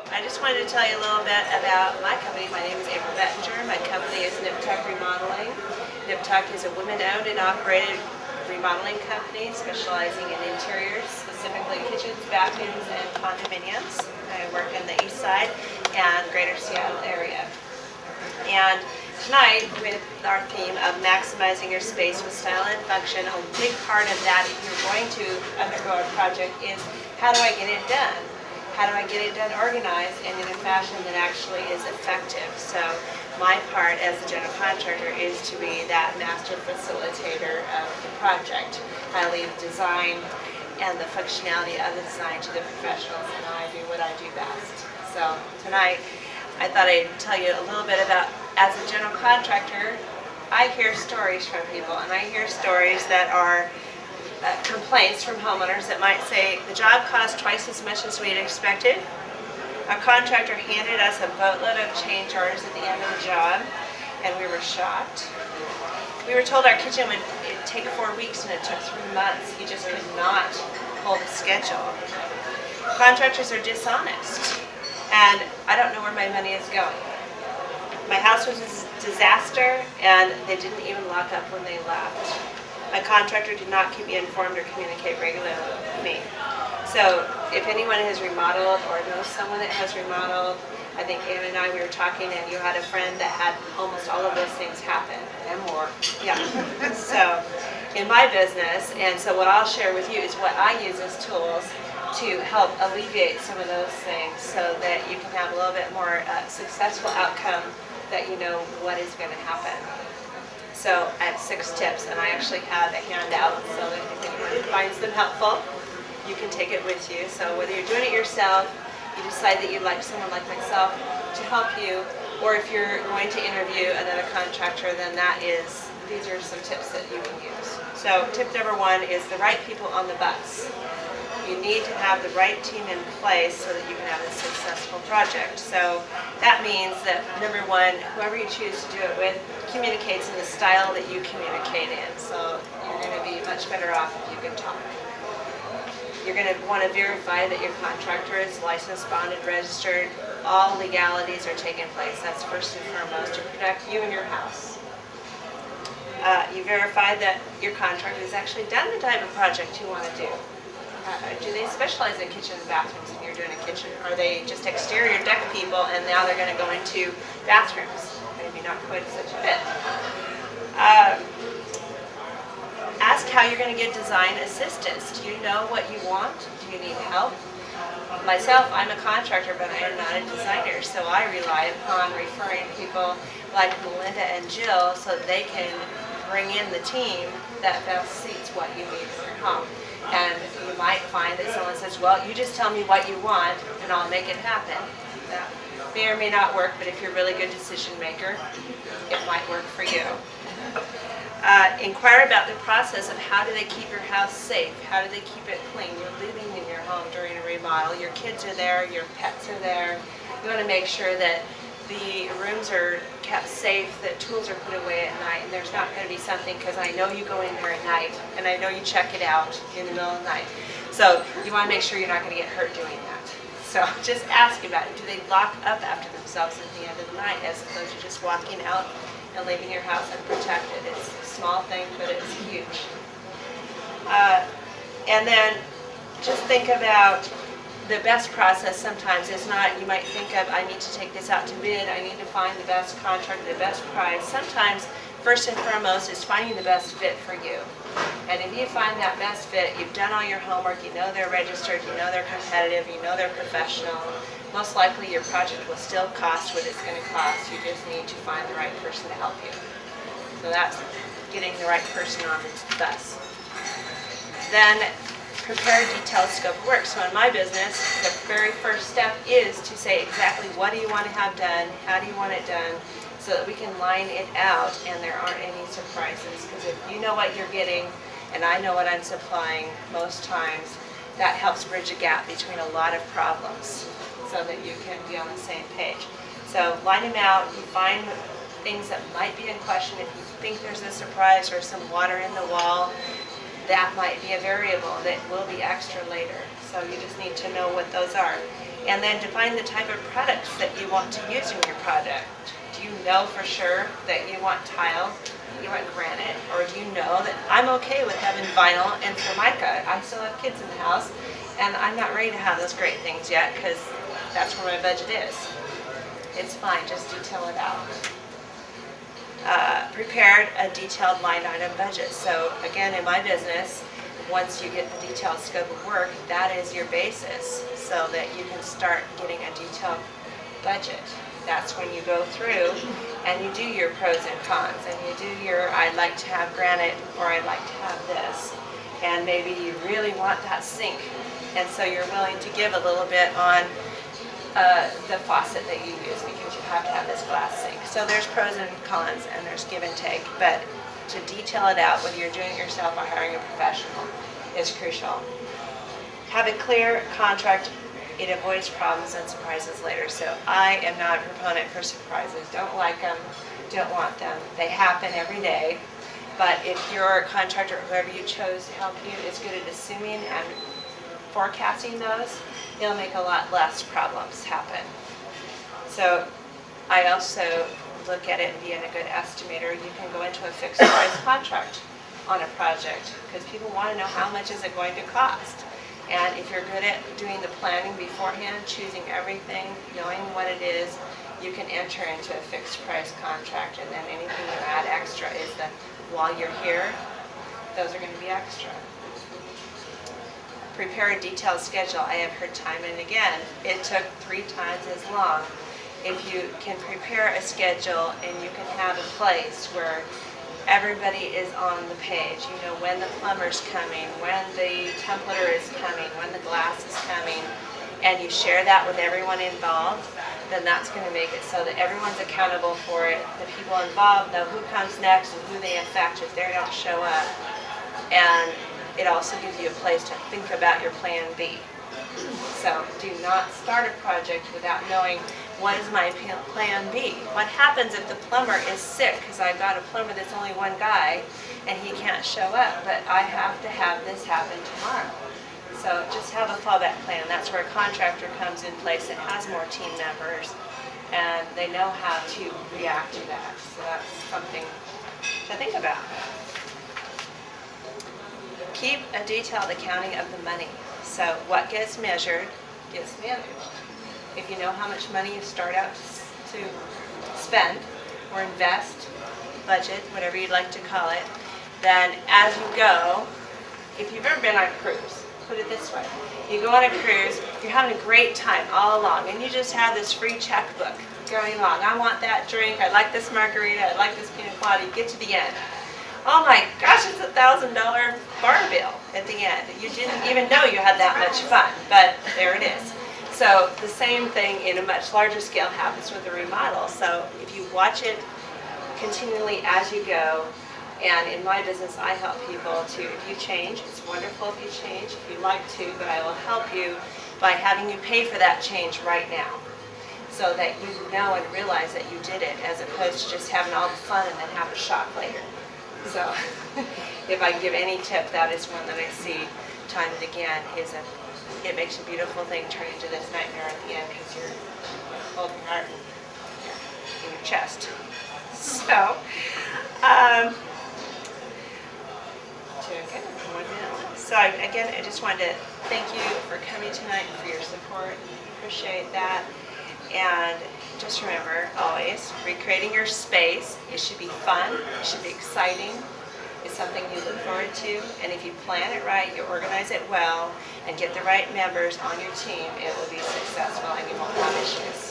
I just wanted to tell you a little bit about my company. My name is April Bettinger. My company is Niptuck Remodeling. Niptuck is a women-owned and operated remodeling company specializing in interiors, specifically kitchens, bathrooms, and condominiums. I work in the east side and greater Seattle area. And tonight, with our theme of maximizing your space with style and function, a big part of that, if you're going to undergo a project, is how do I get it done? How do I get it done organized and in a fashion that actually is effective? So my part as a general contractor is to be that master facilitator of the project. I leave design and the functionality of the design to the professionals, and I do what I do best. So tonight, I thought I'd tell you a little bit about, as a general contractor, I hear stories from people, and I hear stories that are complaints from homeowners that might say the job cost twice as much as we had expected. Our contractor handed us a boatload of change orders at the end of the job, and we were shocked. We were told our kitchen would take 4 weeks, and it took 3 months. You just could not hold a schedule. Contractors are dishonest, and I don't know where my money is going. My house was a disaster, and they didn't even lock up when they left. My contractor did not keep me informed or communicate regularly with me. So if anyone has remodeled or knows someone that has remodeled, I think Ann and I, we were talking, and you had a friend that had almost all of those things happen. And more. Yeah. So in my business, and so what I'll share with you is what I use as tools to help alleviate some of those things so that you can have a little bit more successful outcome, that you know what is going to happen. So I have 6 tips, and I actually have a handout so that if anyone finds them helpful, you can take it with you. So whether you're doing it yourself, you decide that you'd like someone like myself to help you, or if you're going to interview another contractor, then these are some tips that you can use. So tip number 1 is the right people on the bus. You need to have the right team in place so that you can have a successful project. So that means that, number 1, whoever you choose to do it with communicates in the style that you communicate in. So you're going to be much better off if you can talk. You're going to want to verify that your contractor is licensed, bonded, registered. All legalities are taking place. That's first and foremost to protect you and your house. You verify that your contractor has actually done the type of project you want to do. Do they specialize in kitchen and bathrooms and you're doing a kitchen? Are they just exterior deck people and now they're going to go into bathrooms? Maybe not quite such a fit. Ask how you're going to get design assistance. Do you know what you want? Do you need help? Myself, I'm a contractor, but I am not a designer, so I rely upon referring people like Melinda and Jill so that they can bring in the team that best suits what you need for your home. And you might find that someone says, well, you just tell me what you want and I'll make it happen. That may or may not work, but if you're a really good decision maker, it might work for you. Inquire about the process of how do they keep your house safe? How do they keep it clean? You're living in your home during a remodel. Your kids are there, your pets are there. You want to make sure that the rooms are kept safe, that tools are put away at night, and there's not going to be something, because I know you go in there at night, and I know you check it out in the middle of the night. So you want to make sure you're not going to get hurt doing that. So just ask about it. Do they lock up after themselves at the end of the night, as opposed to just walking out and leaving your house unprotected? It's a small thing, but it's huge. And then just think about the best process sometimes is not, you might think of, I need to take this out to bid, I need to find the best contract, the best price. Sometimes, first and foremost, is finding the best fit for you. And if you find that best fit, you've done all your homework, you know they're registered, you know they're competitive, you know they're professional, most likely your project will still cost what it's going to cost. You just need to find the right person to help you. So that's getting the right person on the bus. Then prepare a detailed scope of work. So in my business, the very first step is to say exactly what do you want to have done, how do you want it done, so that we can line it out and there aren't any surprises. Because if you know what you're getting and I know what I'm supplying, most times that helps bridge a gap between a lot of problems so that you can be on the same page. So line them out, you find things that might be in question. If you think there's a surprise or some water in the wall, that might be a variable that will be extra later. So you just need to know what those are. And then define the type of products that you want to use in your project. Do you know for sure that you want tile, you want granite, or do you know that I'm okay with having vinyl and formica? I still have kids in the house, and I'm not ready to have those great things yet because that's where my budget is. It's fine, just detail it out. Prepared a detailed line item budget. So again, in my business, once you get the detailed scope of work, that is your basis so that you can start getting a detailed budget. That's when you go through and you do your pros and cons, and you do your I'd like to have granite or I'd like to have this, and maybe you really want that sink, and so you're willing to give a little bit on the faucet that you use because you have to have this glass sink. So there's pros and cons and there's give and take, but to detail it out, whether you're doing it yourself or hiring a professional, is crucial. Have a clear contract. It avoids problems and surprises later. So I am not a proponent for surprises. Don't like them, don't want them. They happen every day. But if your contractor or whoever you chose to help you is good at assuming and forecasting those, it'll make a lot less problems happen. So I also look at it and being a good estimator, you can go into a fixed price contract on a project because people want to know how much is it going to cost. And if you're good at doing the planning beforehand, choosing everything, knowing what it is, you can enter into a fixed price contract, and then anything you add extra is that while you're here, those are going to be extra. Prepare a detailed schedule. I have heard time and again, it took 3 times as long. If you can prepare a schedule and you can have a place where everybody is on the page, you know when the plumber's coming, when the templater is coming, when the glass is coming, and you share that with everyone involved, then that's going to make it so that everyone's accountable for it. The people involved know who comes next and who they affect if they don't show up. And it also gives you a place to think about your plan B. So do not start a project without knowing what is my plan B. What happens if the plumber is sick? Because I've got a plumber that's only one guy and he can't show up, but I have to have this happen tomorrow. So just have a fallback plan. That's where a contractor comes in place that has more team members and they know how to react to that. So that's something to think about. Keep a detailed accounting of the money. So what gets measured gets managed. If you know how much money you start out to spend or invest, budget, whatever you'd like to call it, then as you go, if you've ever been on a cruise, put it this way, you go on a cruise, you're having a great time all along, and you just have this free checkbook going along. I want that drink, I like this margarita, I like this pina colada. You get to the end. Oh my gosh, it's $1,000 bar bill at the end. You didn't even know you had that much fun, but there it is. So the same thing in a much larger scale happens with the remodel. So if you watch it continually as you go, and in my business I help people to, if you change, it's wonderful if you change, if you like to, but I will help you by having you pay for that change right now so that you know and realize that you did it as opposed to just having all the fun and then have a shock later. So if I give any tip, that is one that I see time and again is it makes a beautiful thing turn into this nightmare at the end because you're holding your heart in your chest. So, again, I just wanted to thank you for coming tonight and for your support. Appreciate that. And just remember, always, recreating your space, it should be fun, it should be exciting, it's something you look forward to, and if you plan it right, you organize it well, and get the right members on your team, it will be successful and you won't have issues.